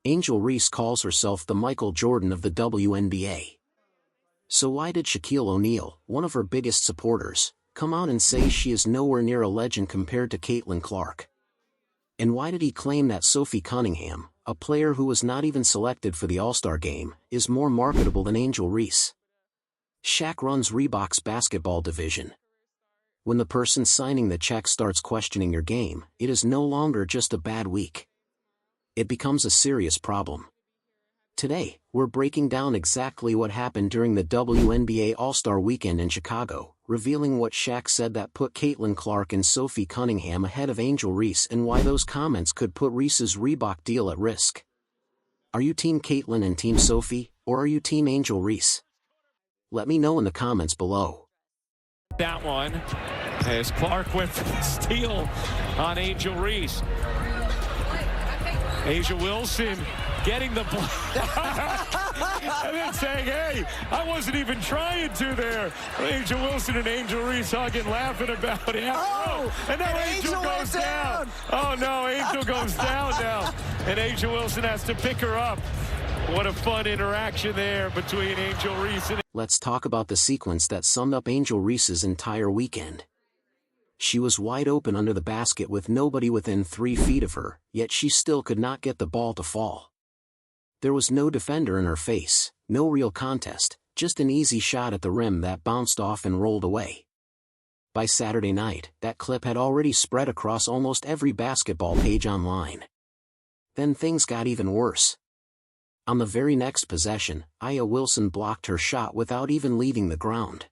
Angel Reese calls herself the Michael Jordan of the WNBA. So why did Shaquille O'Neal, one of her biggest supporters, come out and say she is nowhere near a legend compared to Caitlin Clark? And why did he claim that Sophie Cunningham, a player who was not even selected for the All-Star game, is more marketable than Angel Reese? Shaq runs Reebok's basketball division. When the person signing the check starts questioning your game, it is no longer just a bad week. It becomes a serious problem. Today, we're breaking down exactly what happened during the WNBA All-Star weekend in Chicago, revealing what Shaq said that put Caitlin Clark and Sophie Cunningham ahead of Angel Reese and why those comments could put Reese's Reebok deal at risk. Are you Team Caitlin and Team Sophie, or are you Team Angel Reese? Let me know in the comments below. That one, as Clark went for the steal on Angel Reese. Asia Wilson getting the ball and then saying, hey, I wasn't even trying to there. Angel Wilson and Angel Reese hugging, laughing about it. Oh, and now Angel goes down. Oh, no, Angel goes down now. And Angel Wilson has to pick her up. What a fun interaction there between Angel Reese and... Let's talk about the sequence that summed up Angel Reese's entire weekend. She was wide open under the basket with nobody within 3 feet of her, yet she still could not get the ball to fall. There was no defender in her face, no real contest, just an easy shot at the rim that bounced off and rolled away. By Saturday night, that clip had already spread across almost every basketball page online. Then things got even worse. On the very next possession, A'ja Wilson blocked her shot without even leaving the ground.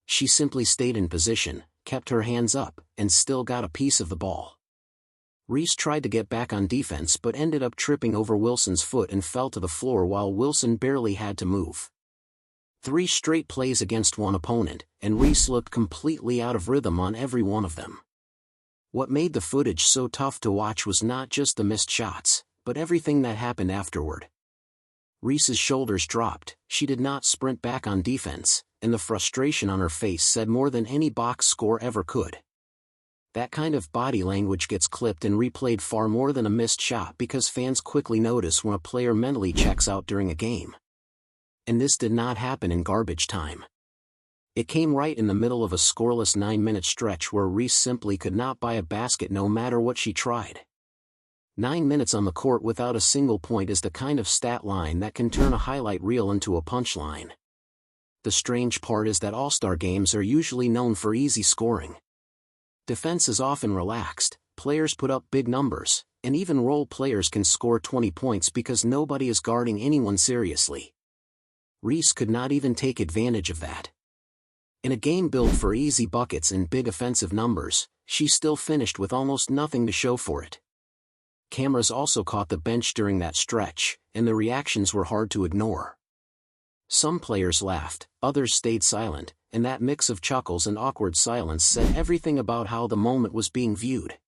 She simply stayed in position, kept her hands up, and still got a piece of the ball. Reese tried to get back on defense but ended up tripping over Wilson's foot and fell to the floor while Wilson barely had to move. 3 straight plays against one opponent, and Reese looked completely out of rhythm on every one of them. What made the footage so tough to watch was not just the missed shots, but everything that happened afterward. Reese's shoulders dropped, she did not sprint back on defense, and the frustration on her face said more than any box score ever could. That kind of body language gets clipped and replayed far more than a missed shot because fans quickly notice when a player mentally checks out during a game. And this did not happen in garbage time. It came right in the middle of a scoreless 9-minute stretch where Reese simply could not buy a basket no matter what she tried. 9 minutes on the court without a single point is the kind of stat line that can turn a highlight reel into a punchline. The strange part is that All-Star games are usually known for easy scoring. Defense is often relaxed, players put up big numbers, and even role players can score 20 points because nobody is guarding anyone seriously. Reese could not even take advantage of that. In a game built for easy buckets and big offensive numbers, she still finished with almost nothing to show for it. Cameras also caught the bench during that stretch, and the reactions were hard to ignore. Some players laughed, others stayed silent, and that mix of chuckles and awkward silence said everything about how the moment was being viewed.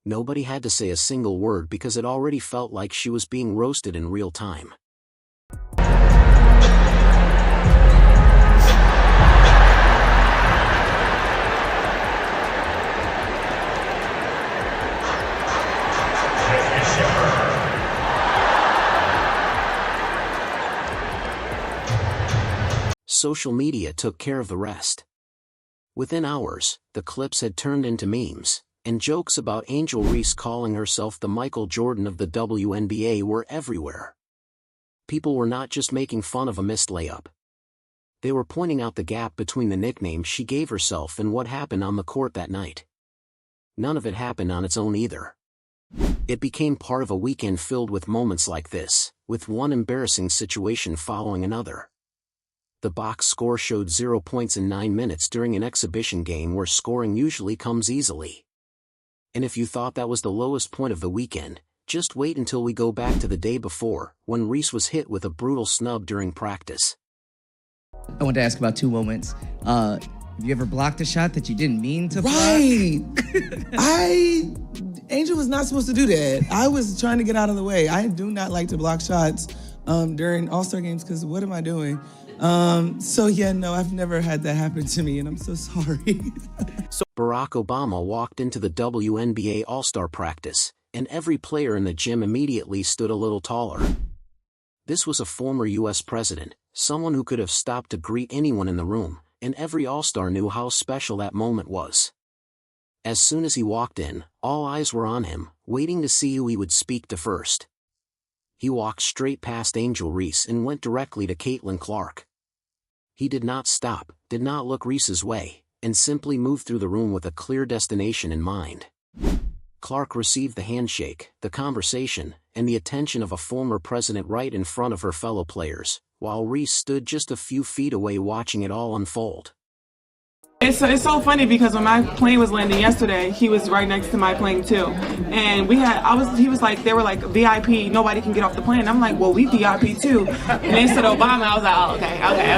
Nobody had to say a single word because it already felt like she was being roasted in real time. Social media took care of the rest. Within hours, the clips had turned into memes, and jokes about Angel Reese calling herself the Michael Jordan of the WNBA were everywhere. People were not just making fun of a missed layup. They were pointing out the gap between the nickname she gave herself and what happened on the court that night. None of it happened on its own either. It became part of a weekend filled with moments like this, with one embarrassing situation following another. The box score showed 0 points in 9 minutes during an exhibition game where scoring usually comes easily. And if you thought that was the lowest point of the weekend, just wait until we go back to the day before, when Reese was hit with a brutal snub during practice. I want to ask about 2 moments. Have you ever blocked a shot that you didn't mean to block? Right. Angel was not supposed to do that. I was trying to get out of the way. I do not like to block shots during All-Star games because what am I doing? So yeah, no, I've never had that happen to me, and I'm so sorry. So Barack Obama walked into the WNBA All-Star practice, and every player in the gym immediately stood a little taller. This was a former U.S. president, someone who could have stopped to greet anyone in the room, and every All-Star knew how special that moment was. As soon as he walked in, all eyes were on him, waiting to see who he would speak to first. He walked straight past Angel Reese and went directly to Caitlin Clark. He did not stop, did not look Reese's way, and simply moved through the room with a clear destination in mind. Clark received the handshake, the conversation, and the attention of a former president right in front of her fellow players, while Reese stood just a few feet away watching it all unfold. It's so funny because when my plane was landing yesterday, he was right next to my plane too, and he was like, they were like VIP, nobody can get off the plane. I'm like, well, we VIP too, and they said Obama. I was like, oh, okay.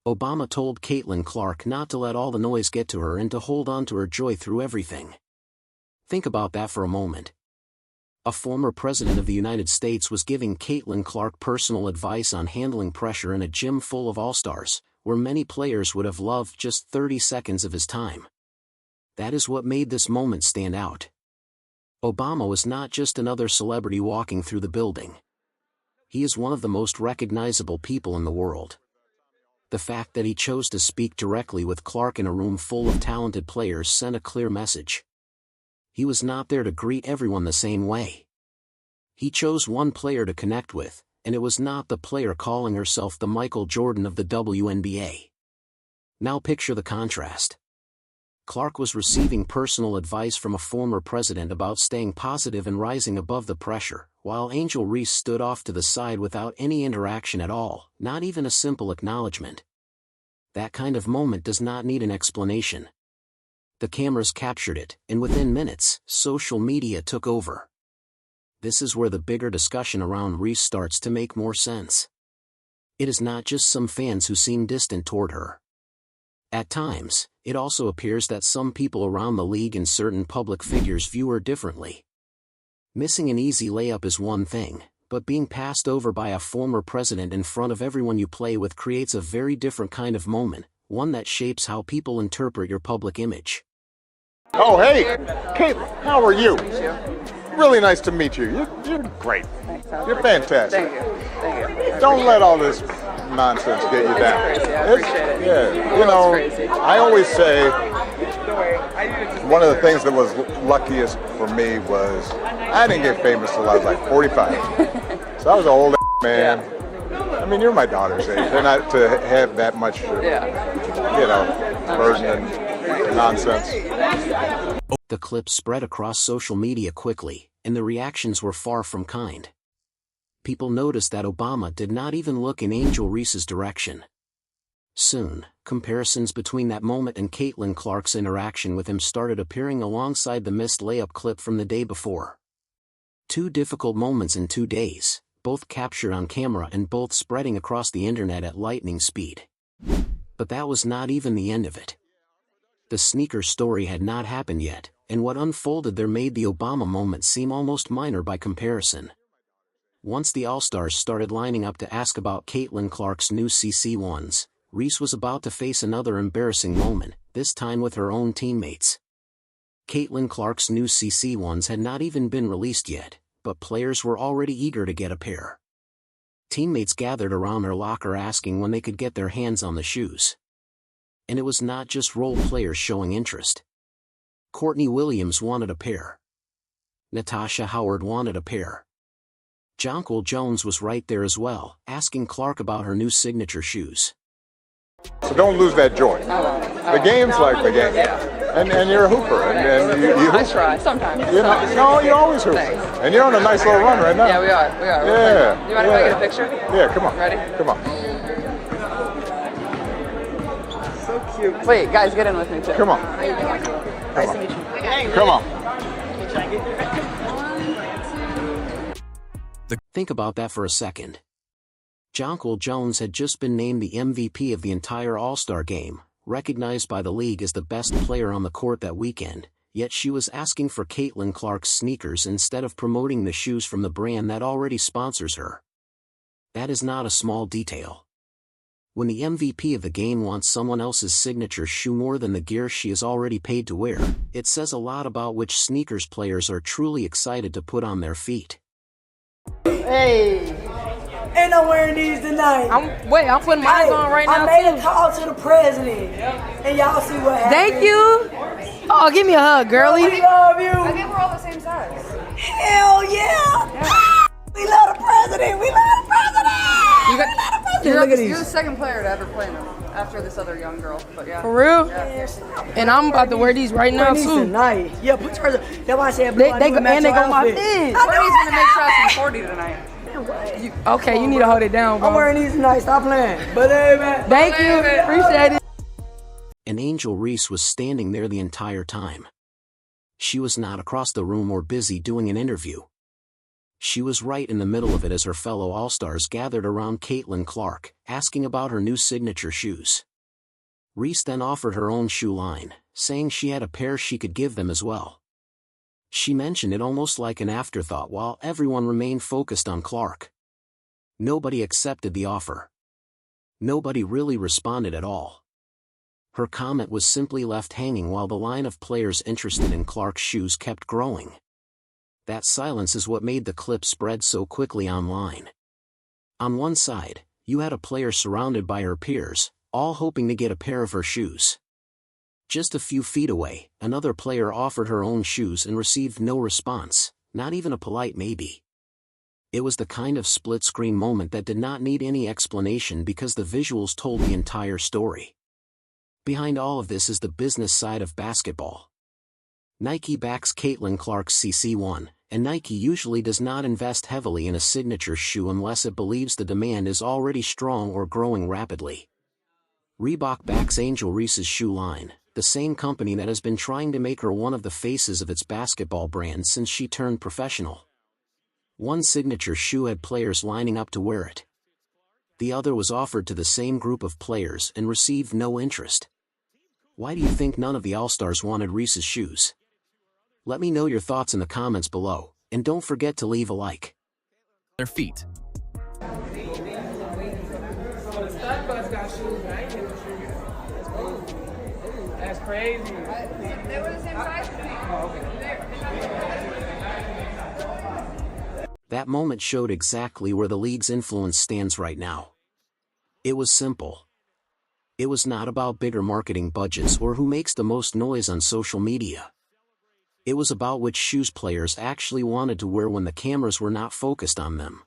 Obama told Caitlin Clark not to let all the noise get to her and to hold on to her joy through everything. Think about that for a moment. A former president of the United States was giving Caitlin Clark personal advice on handling pressure in a gym full of all-stars, where many players would have loved just 30 seconds of his time. That is what made this moment stand out. Obama was not just another celebrity walking through the building. He is one of the most recognizable people in the world. The fact that he chose to speak directly with Clark in a room full of talented players sent a clear message. He was not there to greet everyone the same way. He chose one player to connect with, and it was not the player calling herself the Michael Jordan of the WNBA. Now picture the contrast. Clark was receiving personal advice from a former president about staying positive and rising above the pressure, while Angel Reese stood off to the side without any interaction at all, not even a simple acknowledgement. That kind of moment does not need an explanation. The cameras captured it, and within minutes, social media took over. This is where the bigger discussion around Reese starts to make more sense. It is not just some fans who seem distant toward her. At times, it also appears that some people around the league and certain public figures view her differently. Missing an easy layup is one thing, but being passed over by a former president in front of everyone you play with creates a very different kind of moment, one that shapes how people interpret your public image. Oh, hey, Caitlin, how are you? Really nice to meet you. You're great. You're fantastic. Thank you. Don't let all this nonsense get you down. Crazy. I appreciate it. Yeah, you know, I always say one of the things that was luckiest for me was I didn't get famous till I was like 45. So I was an old man. I mean, you're my daughter's age. They're not to have that much, burden and nonsense. The clip spread across social media quickly, and the reactions were far from kind. People noticed that Obama did not even look in Angel Reese's direction. Soon, comparisons between that moment and Caitlin Clark's interaction with him started appearing alongside the missed layup clip from the day before. 2 difficult moments in 2 days, both captured on camera and both spreading across the internet at lightning speed. But that was not even the end of it. The sneaker story had not happened yet, and what unfolded there made the Obama moment seem almost minor by comparison. Once the All-Stars started lining up to ask about Caitlin Clark's new CC1s, Reese was about to face another embarrassing moment, this time with her own teammates. Caitlin Clark's new CC1s had not even been released yet, but players were already eager to get a pair. Teammates gathered around her locker asking when they could get their hands on the shoes. And it was not just role players showing interest. Courtney Williams wanted a pair. Natasha Howard wanted a pair. Jonquil Jones was right there as well, asking Clark about her new signature shoes. So don't lose that joy. The game's like the game. And you're a hooper. And you I try, sometimes. No, you always hoop. Thanks. And you're on a nice little run right now. Yeah, we are. Yeah. You mind if I get a picture? Yeah, come on. Ready? Come on. So cute. Wait, guys, get in with me too. Come on. Nice to meet you. Come on. Think about that for a second. Jonquil Jones had just been named the MVP of the entire All-Star game, recognized by the league as the best player on the court that weekend, yet she was asking for Caitlin Clark's sneakers instead of promoting the shoes from the brand that already sponsors her. That is not a small detail. When the MVP of the game wants someone else's signature shoe more than the gear she is already paid to wear, it says a lot about which sneakers players are truly excited to put on their feet. Hey. And I'm wearing these tonight. I'm putting mine on right now. I made a call to the president. And y'all see what happened. Thank you. Oh, give me a hug, girlie. We love you. I think we're all the same size. Hell yeah. We love the president. We love the president. Look at these. You're the second player to ever play in them after this other young girl. But yeah. For real? Yeah. And I'm about to wear these right now too. Tonight. Yeah, put yours. That's why I said blue. And they go my fit. Courtney's gonna make shots from 40 tonight. Okay, you need to hold it down, bro. I'm wearing these tonight. Stop playing. But hey, man. Thank you. Appreciate it. And Angel Reese was standing there the entire time. She was not across the room or busy doing an interview. She was right in the middle of it as her fellow All-Stars gathered around Caitlin Clark, asking about her new signature shoes. Reese then offered her own shoe line, saying she had a pair she could give them as well. She mentioned it almost like an afterthought while everyone remained focused on Clark. Nobody accepted the offer. Nobody really responded at all. Her comment was simply left hanging while the line of players interested in Clark's shoes kept growing. That silence is what made the clip spread so quickly online. On one side, you had a player surrounded by her peers, all hoping to get a pair of her shoes. Just a few feet away, another player offered her own shoes and received no response, not even a polite maybe. It was the kind of split-screen moment that did not need any explanation because the visuals told the entire story. Behind all of this is the business side of basketball. Nike backs Caitlin Clark's CC1, and Nike usually does not invest heavily in a signature shoe unless it believes the demand is already strong or growing rapidly. Reebok backs Angel Reese's shoe line, the same company that has been trying to make her one of the faces of its basketball brand since she turned professional. One signature shoe had players lining up to wear it. The other was offered to the same group of players and received no interest. Why do you think none of the All-Stars wanted Reese's shoes? Let me know your thoughts in the comments below, and don't forget to leave a like. Their feet. That's crazy. They were the same size as me. Oh, okay. That moment showed exactly where the league's influence stands right now. It was simple. It was not about bigger marketing budgets or who makes the most noise on social media. It was about which shoes players actually wanted to wear when the cameras were not focused on them.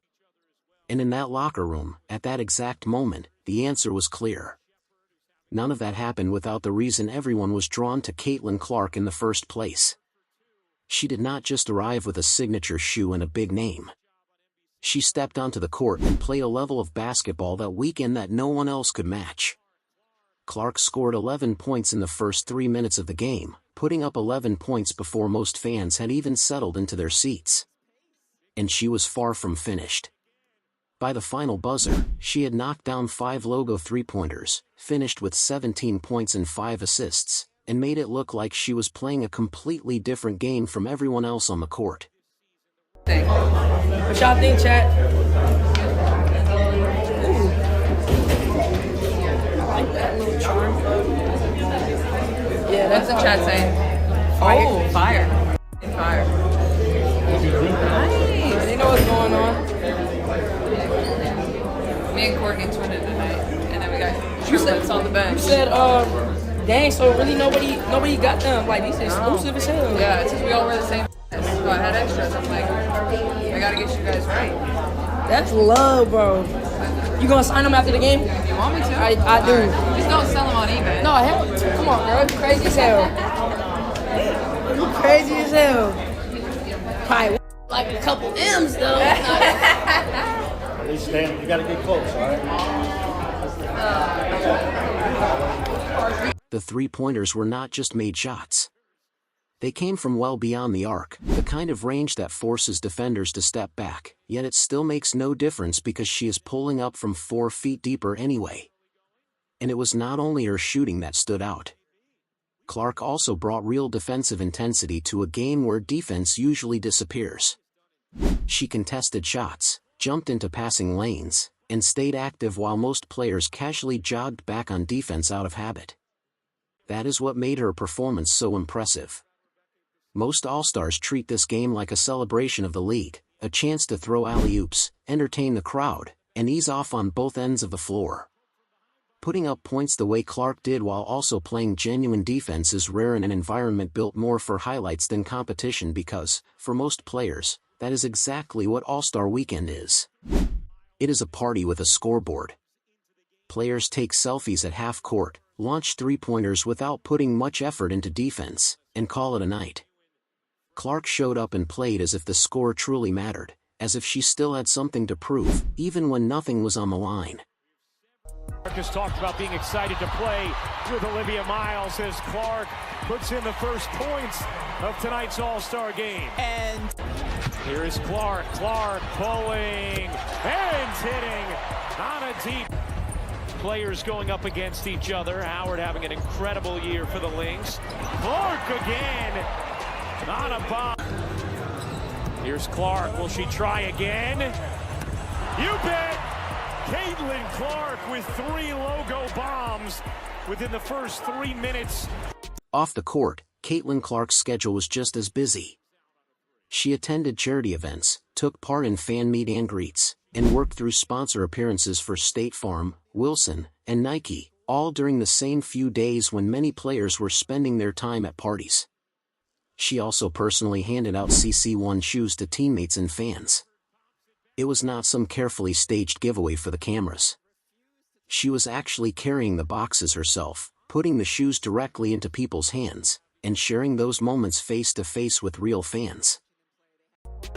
And in that locker room, at that exact moment, the answer was clear. None of that happened without the reason everyone was drawn to Caitlin Clark in the first place. She did not just arrive with a signature shoe and a big name. She stepped onto the court and played a level of basketball that weekend that no one else could match. Clark scored 11 points in the first 3 minutes of the game, putting up 11 points before most fans had even settled into their seats. And she was far from finished. By the final buzzer, she had knocked down 5 logo three-pointers, finished with 17 points and 5 assists, and made it look like she was playing a completely different game from everyone else on the court. What y'all think, chat? Yeah, What's the chat saying? Fire. Fire. Fire. Nice. They know what's going on. Me and Courtney twinning tonight. And then we got triplets on the bench. You said, dang, so really nobody got them. Like, these exclusive as hell. Yeah, it's just we all wear the same. So I had extras. I'm like, I gotta get you guys right. That's love, bro. You gonna sign them after the game? You want me to? I do. Right. Just don't sell them on eBay. No, hell, come on, girl. You crazy as hell. You crazy as hell. Probably like a couple M's, though. At least stand, you gotta get close, all right? The three-pointers were not just made shots. They came from well beyond the arc, the kind of range that forces defenders to step back, yet it still makes no difference because she is pulling up from 4 feet deeper anyway. And it was not only her shooting that stood out. Clark also brought real defensive intensity to a game where defense usually disappears. She contested shots, jumped into passing lanes, and stayed active while most players casually jogged back on defense out of habit. That is what made her performance so impressive. Most All-Stars treat this game like a celebration of the league, a chance to throw alley-oops, entertain the crowd, and ease off on both ends of the floor. Putting up points the way Clark did while also playing genuine defense is rare in an environment built more for highlights than competition because, for most players, that is exactly what All-Star Weekend is. It is a party with a scoreboard. Players take selfies at half court, launch three-pointers without putting much effort into defense, and call it a night. Clark showed up and played as if the score truly mattered, as if she still had something to prove, even when nothing was on the line. Clark has talked about being excited to play with Olivia Miles as Clark puts in the first points of tonight's All-Star game. And here is Clark. Clark pulling and hitting on a deep. Players going up against each other. Howard having an incredible year for the Lynx. Clark again on a bomb. Here's Clark. Will she try again? You bet! Caitlin Clark with 3 logo bombs within the first 3 minutes. Off the court, Caitlin Clark's schedule was just as busy. She attended charity events, took part in fan meet and greets, and worked through sponsor appearances for State Farm, Wilson, and Nike, all during the same few days when many players were spending their time at parties. She also personally handed out CC1 shoes to teammates and fans. It was not some carefully staged giveaway for the cameras. She was actually carrying the boxes herself, putting the shoes directly into people's hands, and sharing those moments face-to-face with real fans.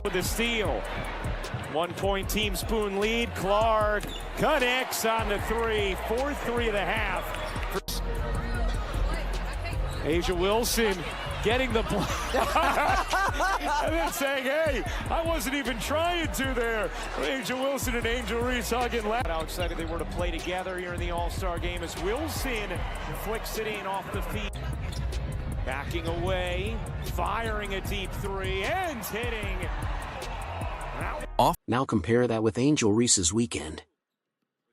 With the steal. 1-point team spoon lead. Clark connects on the 3. 4-3 of the half. Asia Wilson getting the and then saying, hey, I wasn't even trying to there. Angel Wilson and Angel Reese hugging. How excited they were to play together here in the All-Star game as Wilson flicks it in off the feet. Backing away, firing a deep 3 and hitting. Now compare that with Angel Reese's weekend.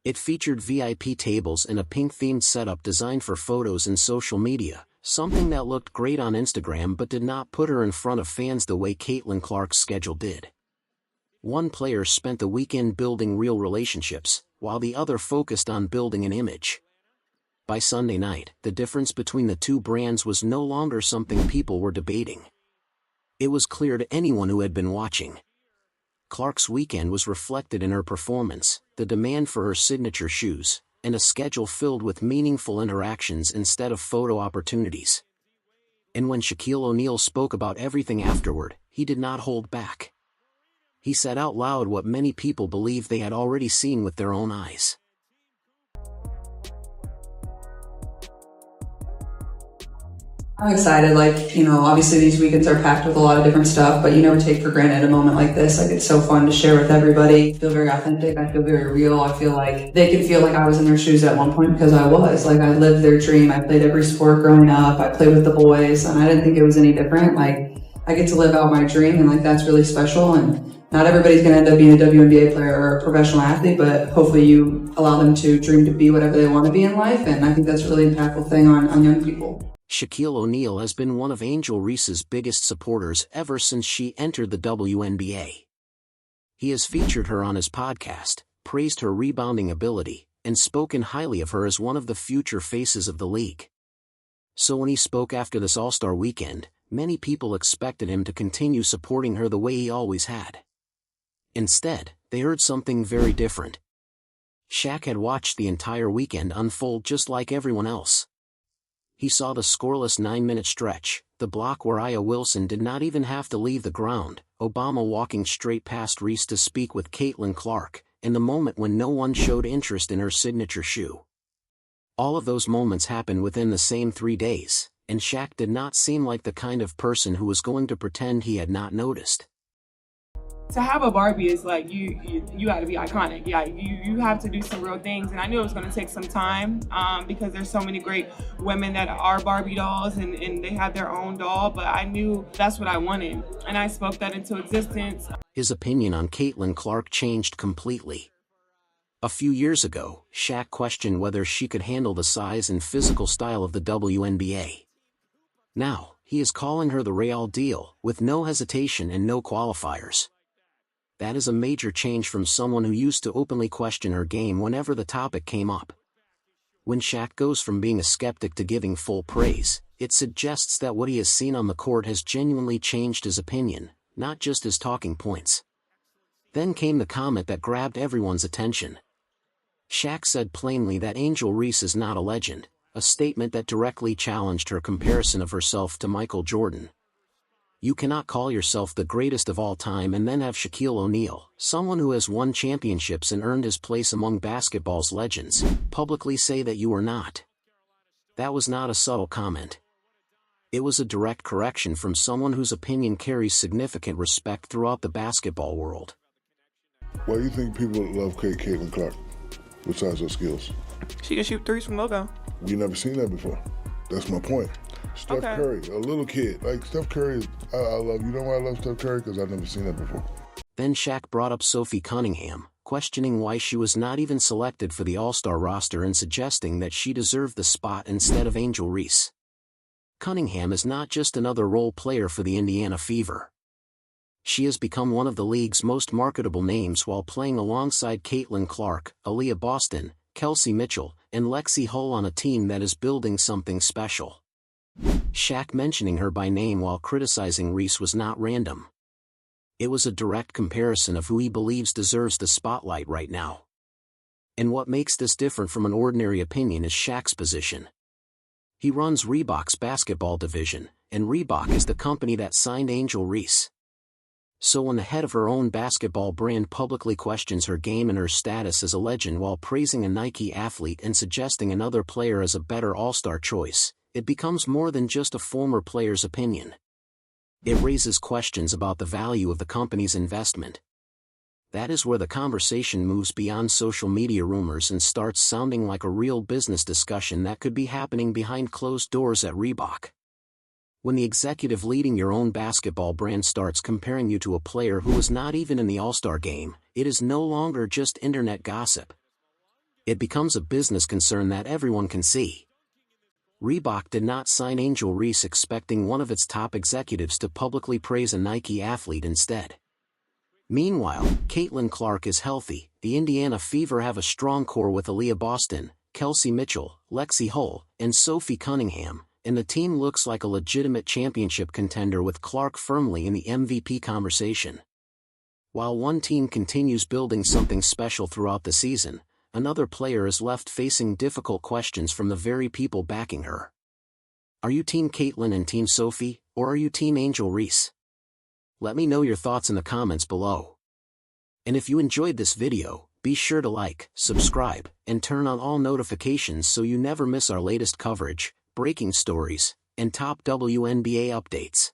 It featured VIP tables and a pink-themed setup designed for photos and social media, something that looked great on Instagram but did not put her in front of fans the way Caitlin Clark's schedule did. One player spent the weekend building real relationships, while the other focused on building an image. By Sunday night, the difference between the two brands was no longer something people were debating. It was clear to anyone who had been watching. Clark's weekend was reflected in her performance, the demand for her signature shoes, and a schedule filled with meaningful interactions instead of photo opportunities. And when Shaquille O'Neal spoke about everything afterward, he did not hold back. He said out loud what many people believed they had already seen with their own eyes. I'm excited, obviously these weekends are packed with a lot of different stuff, but you never take for granted a moment like this. It's so fun to share with everybody. I feel very authentic. I feel very real. I feel like they can feel like I was in their shoes at one point because I was. I lived their dream. I played every sport growing up. I played with the boys, and I didn't think it was any different. I get to live out my dream, and that's really special. And not everybody's going to end up being a WNBA player or a professional athlete, but hopefully you allow them to dream to be whatever they want to be in life, and I think that's a really impactful thing on young people. Shaquille O'Neal has been one of Angel Reese's biggest supporters ever since she entered the WNBA. He has featured her on his podcast, praised her rebounding ability, and spoken highly of her as one of the future faces of the league. So when he spoke after this All-Star weekend, many people expected him to continue supporting her the way he always had. Instead, they heard something very different. Shaq had watched the entire weekend unfold just like everyone else. He saw the scoreless 9-minute stretch, the block where Aya Wilson did not even have to leave the ground, Obama walking straight past Reese to speak with Caitlin Clark, and the moment when no one showed interest in her signature shoe. All of those moments happened within the same 3 days, and Shaq did not seem like the kind of person who was going to pretend he had not noticed. To have a Barbie is you got to be iconic. Yeah, you have to do some real things, and I knew it was going to take some time because there's so many great women that are Barbie dolls and they have their own doll, but I knew that's what I wanted, and I spoke that into existence. His opinion on Caitlin Clark changed completely. A few years ago, Shaq questioned whether she could handle the size and physical style of the WNBA. Now, he is calling her the real deal, with no hesitation and no qualifiers. That is a major change from someone who used to openly question her game whenever the topic came up. When Shaq goes from being a skeptic to giving full praise, it suggests that what he has seen on the court has genuinely changed his opinion, not just his talking points. Then came the comment that grabbed everyone's attention. Shaq said plainly that Angel Reese is not a legend, a statement that directly challenged her comparison of herself to Michael Jordan. You cannot call yourself the greatest of all time and then have Shaquille O'Neal, someone who has won championships and earned his place among basketball's legends, publicly say that you are not. That was not a subtle comment. It was a direct correction from someone whose opinion carries significant respect throughout the basketball world. Why do you think people love Caitlin Clark, besides her skills? She can shoot threes from logo. We never seen that before. That's my point. Steph Curry, a little kid. Like, Steph Curry, I love, you know why I love Steph Curry? Because I've never seen that before. Then Shaq brought up Sophie Cunningham, questioning why she was not even selected for the All-Star roster and suggesting that she deserved the spot instead of Angel Reese. Cunningham is not just another role player for the Indiana Fever. She has become one of the league's most marketable names while playing alongside Caitlin Clark, Aaliyah Boston, Kelsey Mitchell, and Lexi Hull on a team that is building something special. Shaq mentioning her by name while criticizing Reese was not random. It was a direct comparison of who he believes deserves the spotlight right now. And what makes this different from an ordinary opinion is Shaq's position. He runs Reebok's basketball division, and Reebok is the company that signed Angel Reese. So when the head of her own basketball brand publicly questions her game and her status as a legend while praising a Nike athlete and suggesting another player as a better All-Star choice, it becomes more than just a former player's opinion. It raises questions about the value of the company's investment. That is where the conversation moves beyond social media rumors and starts sounding like a real business discussion that could be happening behind closed doors at Reebok. When the executive leading your own basketball brand starts comparing you to a player who was not even in the All-Star game, it is no longer just internet gossip. It becomes a business concern that everyone can see. Reebok did not sign Angel Reese expecting one of its top executives to publicly praise a Nike athlete instead. Meanwhile, Caitlin Clark is healthy, the Indiana Fever have a strong core with Aaliyah Boston, Kelsey Mitchell, Lexi Hull, and Sophie Cunningham, and the team looks like a legitimate championship contender with Clark firmly in the MVP conversation. While one team continues building something special throughout the season, another player is left facing difficult questions from the very people backing her. Are you Team Caitlin and Team Sophie, or are you Team Angel Reese? Let me know your thoughts in the comments below. And if you enjoyed this video, be sure to like, subscribe, and turn on all notifications so you never miss our latest coverage, breaking stories, and top WNBA updates.